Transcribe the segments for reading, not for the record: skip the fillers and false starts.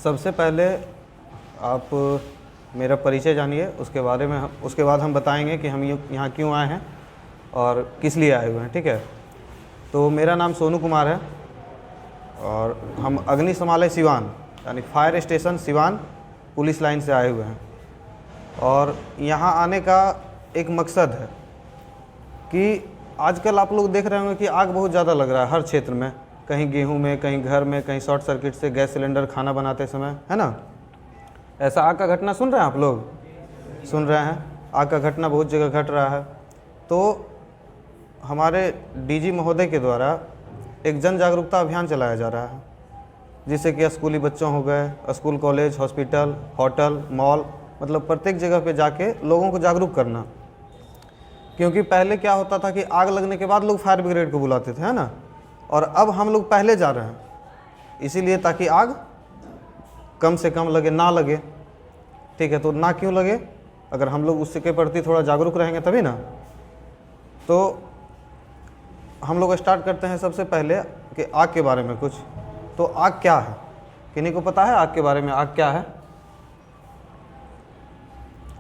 सबसे पहले आप मेरा परिचय जानिए, उसके बारे में उसके बाद हम बताएंगे कि हम यहाँ क्यों आए हैं और किस लिए आए हुए हैं। ठीक है, तो मेरा नाम सोनू कुमार है और हम अग्निशमालय सिवान यानी fire station Siwan police line से आए हुए हैं। और यहाँ आने का एक मकसद है कि आजकल आप लोग देख रहे होंगे कि आग बहुत ज़्यादा लग रहा है हर क्षेत्र में, कहीं गेहूं में, कहीं घर में, कहीं शॉर्ट सर्किट से गैस सिलेंडर खाना बनाते समय, है ना। ऐसा आग का घटना सुन रहे हैं आप लोग? सुन रहे हैं, आग का घटना बहुत जगह घट रहा है। तो हमारे डीजी महोदय के द्वारा एक जन जागरूकता अभियान चलाया जा रहा है, जिससे कि स्कूली बच्चों हो गए, school, college, hospital, hotel, mall, मतलब प्रत्येक जगह पे जाके लोगों को जागरूक करना। क्योंकि पहले क्या होता था कि आग लगने के बाद लोग फायर ब्रिगेड को बुलाते थे, है ना, और अब हम लोग पहले जा रहे हैं, इसीलिए ताकि आग कम से कम लगे, ना लगे। ठीक है, तो ना क्यों लगे, अगर हम लोग उसके प्रति थोड़ा जागरूक रहेंगे तभी ना। तो हम लोग स्टार्ट करते हैं सबसे पहले कि आग के बारे में कुछ। तो आग क्या है, किन्हीं को पता है आग के बारे में? आग क्या है?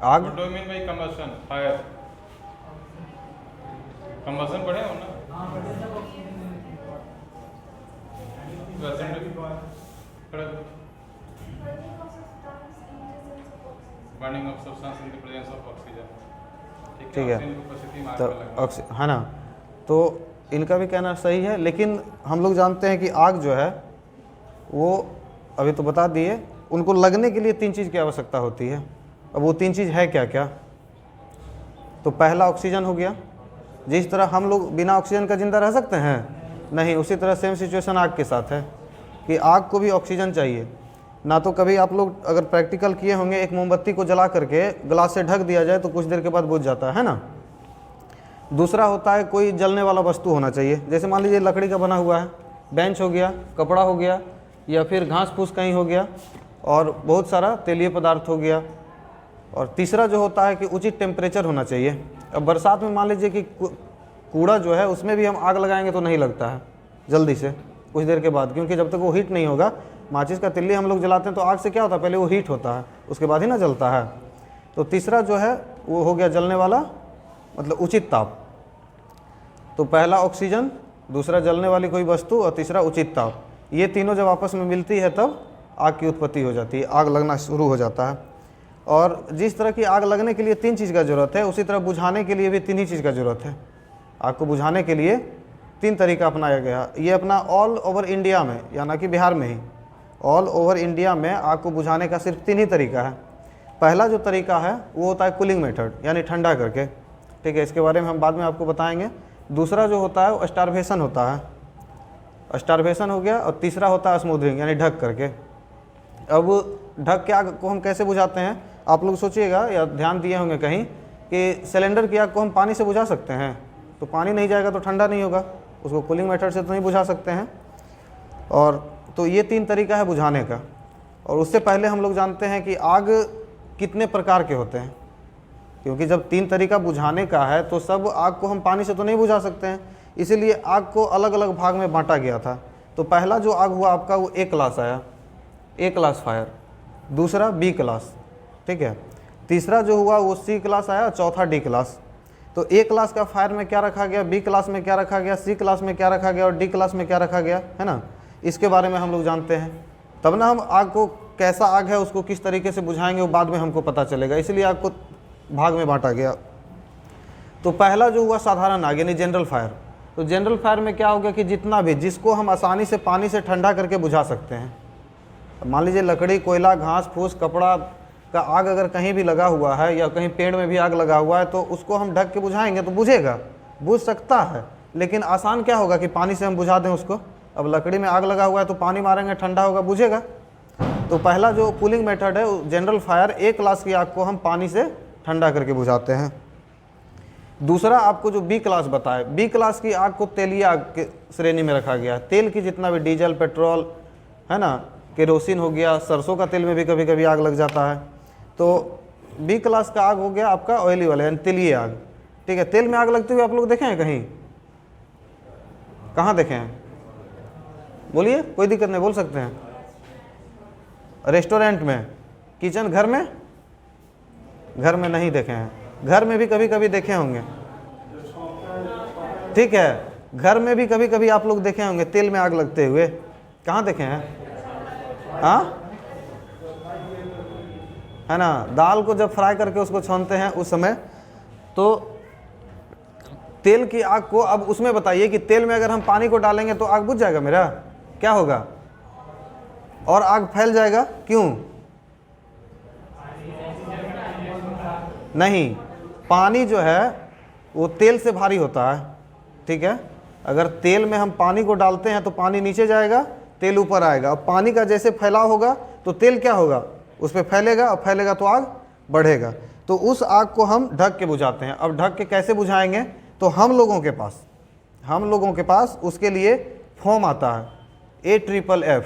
आग कंबसन पढ़े हो ना? Burning of substance in the presence of oxygen. ठीक है, तो है ना, तो इनका भी कहना सही है, लेकिन हम लोग जानते हैं कि आग जो है वो अभी तो बता दिए, उनको लगने के लिए 3 चीज़ की आवश्यकता होती है। अब वो 3 चीज़ है क्या क्या? तो पहला ऑक्सीजन हो गया। जिस तरह हम लोग बिना ऑक्सीजन का ज़िंदा रह सकते हैं? नहीं, उसी तरह सेम सिचुएशन आग के साथ है कि आग को भी ऑक्सीजन चाहिए। ना तो कभी आप लोग अगर प्रैक्टिकल किए होंगे, एक मोमबत्ती को जला करके ग्लास से ढक दिया जाए तो कुछ देर के बाद बुझ जाता है ना। दूसरा होता है कोई जलने वाला वस्तु होना चाहिए, जैसे मान लीजिए लकड़ी का बना हुआ है, बेंच हो गया, कपड़ा हो गया, या फिर घास फूस कहीं हो गया, और बहुत सारा तेलीय पदार्थ हो गया। और तीसरा जो होता है कि उचित टेम्परेचर होना चाहिए। अब बरसात में मान लीजिए कि कूड़ा जो है उसमें भी हम आग लगाएंगे तो नहीं लगता है जल्दी से, कुछ देर के बाद, क्योंकि जब तक वो हीट नहीं होगा। माचिस का तिल्ली हम लोग जलाते हैं तो आग से क्या होता है, पहले वो हीट होता है, उसके बाद ही ना जलता है। तो तीसरा जो है वो हो गया जलने वाला, मतलब उचित ताप। तो पहला ऑक्सीजन, दूसरा जलने वाली कोई वस्तु, और तीसरा उचित ताप। ये तीनों जब आपस में मिलती है तब आग की उत्पत्ति हो जाती है, आग लगना शुरू हो जाता है। और जिस तरह की आग लगने के लिए 3 चीज़ का ज़रूरत है, उसी तरह बुझाने के लिए भी 3 ही चीज़ का ज़रूरत है। आग को बुझाने के लिए 3 तरीका अपनाया गया। ये अपना ऑल ओवर इंडिया में, या ना कि बिहार में ही, ऑल ओवर इंडिया में आग को बुझाने का सिर्फ 3 ही तरीका है। पहला जो तरीका है वो होता है कूलिंग मेथड, यानी ठंडा करके। ठीक है, इसके बारे में हम बाद में आपको बताएंगे। दूसरा जो होता है वो स्टारवेशन होता है, स्टारवेशन हो गया। और तीसरा होता है स्मूदरिंग, यानी ढक करके। अब ढक के आग को हम कैसे बुझाते हैं, आप लोग सोचिएगा या ध्यान दिए होंगे कहीं कि सिलेंडर की आग को हम पानी से बुझा सकते हैं, तो पानी नहीं जाएगा तो ठंडा नहीं होगा, उसको कूलिंग मेथड से तो नहीं बुझा सकते हैं। और तो ये 3 तरीका है बुझाने का। और उससे पहले हम लोग जानते हैं कि आग कितने प्रकार के होते हैं, क्योंकि जब 3 तरीका बुझाने का है तो सब आग को हम पानी से तो नहीं बुझा सकते हैं, इसीलिए आग को अलग अलग भाग में बांटा गया था। तो पहला जो आग हुआ आपका वो A क्लास आया, A क्लास फायर। दूसरा B क्लास, ठीक है। तीसरा जो हुआ वो C क्लास आया, चौथा D क्लास। तो A क्लास का फायर में क्या रखा गया, B क्लास में क्या रखा गया, C क्लास में क्या रखा गया, और D क्लास में क्या रखा गया, है ना। इसके बारे में हम लोग जानते हैं, तब ना हम आग को, कैसा आग है उसको किस तरीके से बुझाएंगे वो बाद में हमको पता चलेगा, इसलिए आग को भाग में बांटा गया। तो पहला जो हुआ साधारण आग, यानी जनरल फायर। तो जनरल फायर में क्या हो गया कि जितना भी, जिसको हम आसानी से पानी से ठंडा करके बुझा सकते हैं। मान लीजिए लकड़ी, कोयला, घास फूस, कपड़ा का आग अगर कहीं भी लगा हुआ है, या कहीं पेड़ में भी आग लगा हुआ है, तो उसको हम ढक के बुझाएंगे तो बुझेगा, बुझ सकता है। लेकिन आसान क्या होगा कि पानी से हम बुझा दें उसको। अब लकड़ी में आग लगा हुआ है तो पानी मारेंगे, ठंडा होगा, बुझेगा। तो पहला जो कूलिंग मेथड है जनरल फायर, A क्लास की आग को हम पानी से ठंडा करके बुझाते हैं। दूसरा आपको जो B क्लास बताए, B क्लास की आग को तेलीय आग के श्रेणी में रखा गया है। तेल की जितना भी डीजल, पेट्रोल, है ना, केरोसिन हो गया, सरसों का तेल में भी कभी कभी आग लग जाता है। तो B क्लास का आग हो गया आपका ऑयली वाला, यानी तेलीय आग। ठीक है, तेल में आग लगते हुए आप लोग देखे हैं कहीं? कहाँ देखे हैं? बोलिए, कोई दिक्कत नहीं, बोल सकते हैं। रेस्टोरेंट में, किचन घर में, घर में नहीं देखे हैं, घर में भी कभी कभी देखे होंगे, ठीक है, घर में भी कभी कभी आप लोग देखे होंगे तेल में आग लगते हुए, कहाँ देखे हैं? हाँ, है ना, दाल को जब फ्राई करके उसको छानते हैं उस समय, तो तेल की आग को, अब उसमें बताइए कि तेल में अगर हम पानी को डालेंगे तो आग बुझ जाएगा मेरा, क्या होगा? और आग फैल जाएगा, क्यों? नहीं, पानी जो है वो तेल से भारी होता है, ठीक है। अगर तेल में हम पानी को डालते हैं तो पानी नीचे जाएगा, तेल ऊपर आएगा। अब पानी का जैसे फैलाव होगा तो तेल क्या होगा, उस पर फैलेगा, और फैलेगा तो आग बढ़ेगा। तो उस आग को हम ढक के बुझाते हैं। अब ढक के कैसे बुझाएंगे? तो हम लोगों के पास उसके लिए फोम आता है, AFFF,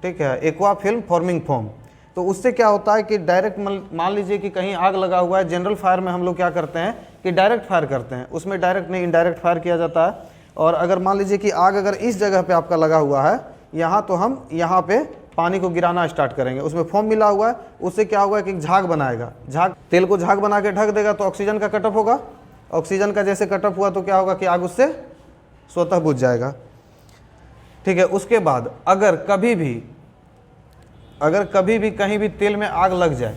ठीक है, एक्वा फिल्म फॉर्मिंग फोम। तो उससे क्या होता है कि डायरेक्ट मान लीजिए कि कहीं आग लगा हुआ है, जनरल फायर में हम लोग क्या करते हैं कि डायरेक्ट फायर करते हैं, उसमें डायरेक्ट नहीं इनडायरेक्ट फायर किया जाता है। और अगर मान लीजिए कि आग अगर इस जगह पे आपका लगा हुआ है यहाँ, तो हम यहाँ पे पानी को गिराना स्टार्ट करेंगे। उसमें फोम मिला हुआ है, उससे क्या होगा कि झाग बनाएगा, झाग, तेल को झाग बना के ढक देगा तो ऑक्सीजन का कटअप होगा। ऑक्सीजन का जैसे कटअप हुआ तो क्या होगा कि आग उससे स्वतः बुझ जाएगा, ठीक है। उसके बाद अगर कभी भी कहीं भी तेल में आग लग जाए,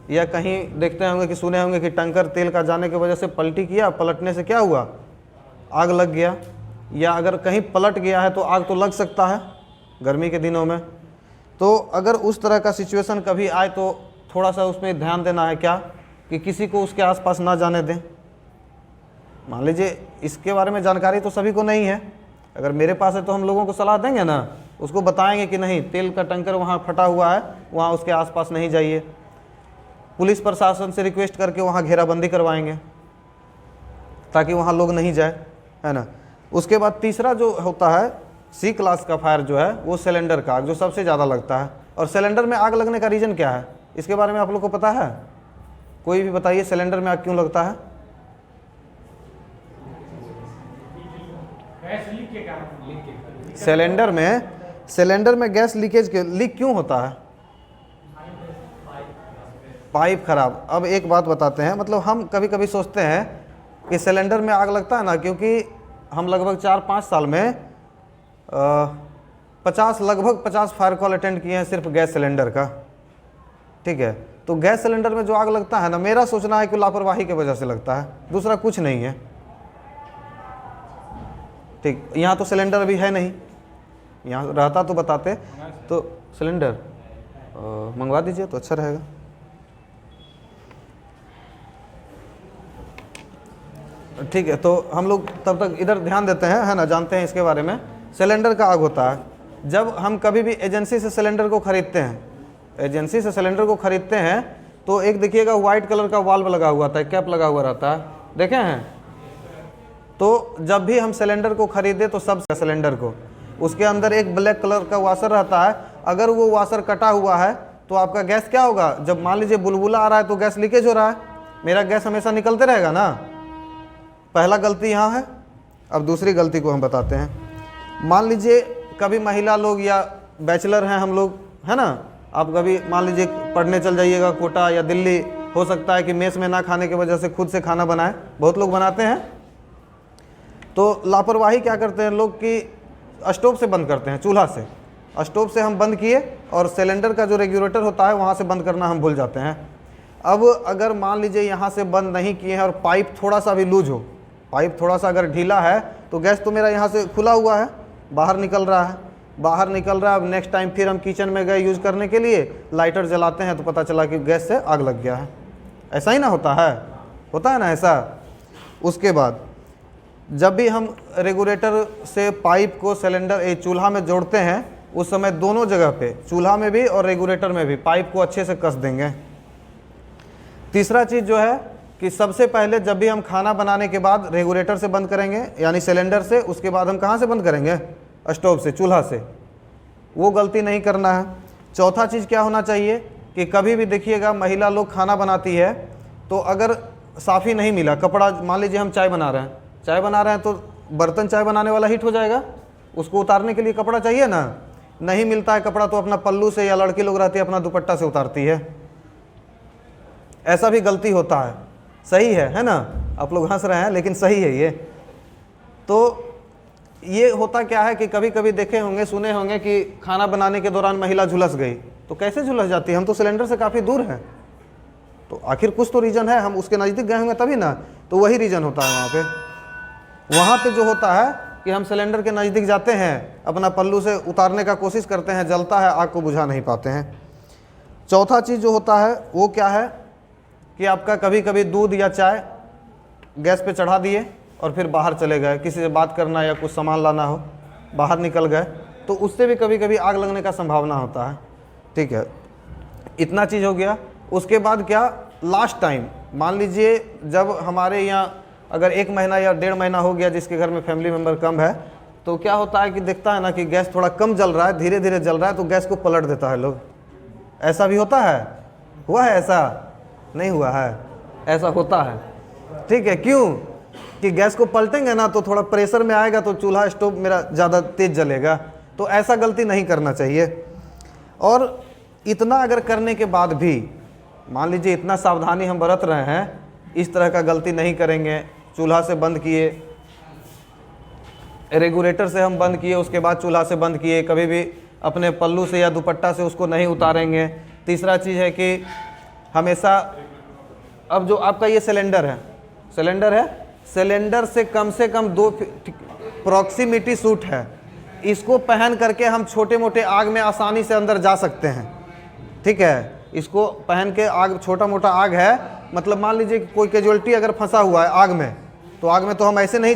या कहीं देखते होंगे कि सुने होंगे कि टंकर तेल का जाने की वजह से पलटी किया, पलटने से क्या हुआ, आग लग गया, या अगर कहीं पलट गया है तो आग तो लग सकता है गर्मी के दिनों में। तो अगर उस तरह का सिचुएशन कभी आए तो थोड़ा सा उसमें ध्यान देना है, क्या कि किसी को उसके आसपास ना जाने दें। मान लीजिए इसके बारे में जानकारी तो सभी को नहीं है, अगर मेरे पास है तो हम लोगों को सलाह देंगे ना, उसको बताएंगे कि नहीं, तेल का टंकर वहाँ फटा हुआ है, वहाँ उसके आसपास नहीं जाइए। पुलिस प्रशासन से रिक्वेस्ट करके वहाँ घेराबंदी करवाएंगे ताकि वहाँ लोग नहीं जाए, है ना। उसके बाद तीसरा जो होता है C क्लास का फायर जो है, वो सिलेंडर का आग जो सबसे ज़्यादा लगता है। और सिलेंडर में आग लगने का रीज़न क्या है, इसके बारे में आप लोग को पता है? कोई भी बताइए, सिलेंडर में आग क्यों लगता है? सिलेंडर में गैस लीकेज के लीक क्यों होता है? पाइप खराब। अब एक बात बताते हैं, मतलब हम कभी कभी सोचते हैं कि सिलेंडर में आग लगता है ना, क्योंकि हम लगभग 4-5 साल में 50 फायर कॉल अटेंड किए हैं सिर्फ गैस सिलेंडर का, ठीक है। तो गैस सिलेंडर में जो आग लगता है ना, मेरा सोचना है कि लापरवाही की वजह से लगता है, दूसरा कुछ नहीं है, ठीक। यहाँ तो सिलेंडर अभी है नहीं, यहाँ रहता तो बताते। तो सिलेंडर मंगवा दीजिए तो अच्छा रहेगा। ठीक है, तो हम लोग तब तक इधर ध्यान देते हैं, है ना, जानते हैं इसके बारे में। सिलेंडर का आग होता है जब हम कभी भी एजेंसी से सिलेंडर को खरीदते हैं, तो एक देखिएगा वाइट कलर का वाल्व लगा हुआ था, कैप लगा हुआ रहता है, देखे हैं? तो जब भी हम सिलेंडर को खरीदे तो सब सिलेंडर को, उसके अंदर एक ब्लैक कलर का वाशर रहता है। अगर वो वाशर कटा हुआ है तो आपका गैस क्या होगा, जब मान लीजिए बुलबुला आ रहा है तो गैस लीकेज हो रहा है, मेरा गैस हमेशा निकलते रहेगा ना। पहला गलती यहाँ है। अब दूसरी गलती को हम बताते हैं। मान लीजिए कभी महिला लोग या बैचलर हैं हम लोग, है ना, आप कभी मान लीजिए पढ़ने चल जाइएगा कोटा या दिल्ली, हो सकता है कि मेस में ना खाने की वजह से खुद से खाना बनाए, बहुत लोग बनाते हैं। तो लापरवाही क्या करते हैं लोग कि स्टोव से बंद करते हैं, चूल्हा से, स्टोव से हम बंद किए और सिलेंडर का जो रेगुलेटर होता है वहाँ से बंद करना हम भूल जाते हैं। अब अगर मान लीजिए यहाँ से बंद नहीं किए हैं और पाइप थोड़ा सा भी लूज हो, पाइप थोड़ा सा अगर ढीला है तो गैस तो मेरा यहाँ से खुला हुआ है, बाहर निकल रहा है। अब नेक्स्ट टाइम फिर हम किचन में गए यूज़ करने के लिए, लाइटर जलाते हैं तो पता चला कि गैस से आग लग गया है। ऐसा ही ना होता है ना ऐसा। उसके बाद जब भी हम रेगुलेटर से पाइप को सिलेंडर चूल्हा में जोड़ते हैं, उस समय दोनों जगह पे, चूल्हा में भी और रेगुलेटर में भी, पाइप को अच्छे से कस देंगे। तीसरा चीज़ जो है कि सबसे पहले जब भी हम खाना बनाने के बाद रेगुलेटर से बंद करेंगे, यानी सिलेंडर से, उसके बाद हम कहाँ से बंद करेंगे, स्टोव से, चूल्हा से। वो गलती नहीं करना है। चौथा चीज़ क्या होना चाहिए कि कभी भी देखिएगा महिला लोग खाना बनाती है तो अगर साफ़ी नहीं मिला कपड़ा, मान लीजिए हम चाय बना रहे हैं तो बर्तन चाय बनाने वाला हीट हो जाएगा, उसको उतारने के लिए कपड़ा चाहिए ना, नहीं मिलता है कपड़ा तो अपना पल्लू से, या लड़की लोग रहती है अपना दुपट्टा से उतारती है। ऐसा भी गलती होता है, सही है ना? आप लोग हंस रहे हैं लेकिन सही है ये। तो ये होता क्या है कि कभी कभी देखे होंगे, सुने होंगे कि खाना बनाने के दौरान महिला झुलस गई। तो कैसे झुलस जाती है? हम तो सिलेंडर से काफ़ी दूर हैं, तो आखिर कुछ तो रीज़न है, हम उसके नज़दीक गए होंगे तभी ना। तो वही रीज़न होता है वहाँ पे जो होता है कि हम सिलेंडर के नज़दीक जाते हैं, अपना पल्लू से उतारने का कोशिश करते हैं, जलता है, आग को बुझा नहीं पाते हैं। चौथा चीज़ जो होता है वो क्या है कि आपका कभी कभी दूध या चाय गैस पे चढ़ा दिए और फिर बाहर चले गए, किसी से बात करना या कुछ सामान लाना हो, बाहर निकल गए, तो उससे भी कभी कभी आग लगने का संभावना होता है। ठीक है, इतना चीज़ हो गया। उसके बाद क्या, लास्ट टाइम मान लीजिए जब हमारे यहाँ अगर 1 महीना या 1.5 महीना हो गया, जिसके घर में फैमिली मेम्बर कम है, तो क्या होता है कि देखता है ना कि गैस थोड़ा कम जल रहा है, धीरे धीरे जल रहा है, तो गैस को पलट देता है लोग। ऐसा भी होता है? हुआ है? ऐसा नहीं हुआ है? ऐसा होता है। ठीक है, क्यों? कि गैस को पलटेंगे ना तो थोड़ा प्रेशर में आएगा, तो चूल्हा स्टोव मेरा ज़्यादा तेज़ जलेगा। तो ऐसा गलती नहीं करना चाहिए। और इतना अगर करने के बाद भी मान लीजिए इतना सावधानी हम बरत रहे हैं, इस तरह का गलती नहीं करेंगे, चूल्हा से बंद किए, रेगुलेटर से हम बंद किए, उसके बाद चूल्हा से बंद किए, कभी भी अपने पल्लू से या दुपट्टा से उसको नहीं उतारेंगे। तीसरा चीज़ है कि हमेशा, अब जो आपका ये सिलेंडर है, सिलेंडर से कम 2 प्रॉक्सिमिटी सूट है, इसको पहन करके हम छोटे मोटे आग में आसानी से अंदर जा सकते हैं। ठीक है, इसको पहन के आग, छोटा मोटा आग है, मतलब मान लीजिए कोई कैजुअल्टी अगर फंसा हुआ है आग में, तो आग में तो हम ऐसे नहीं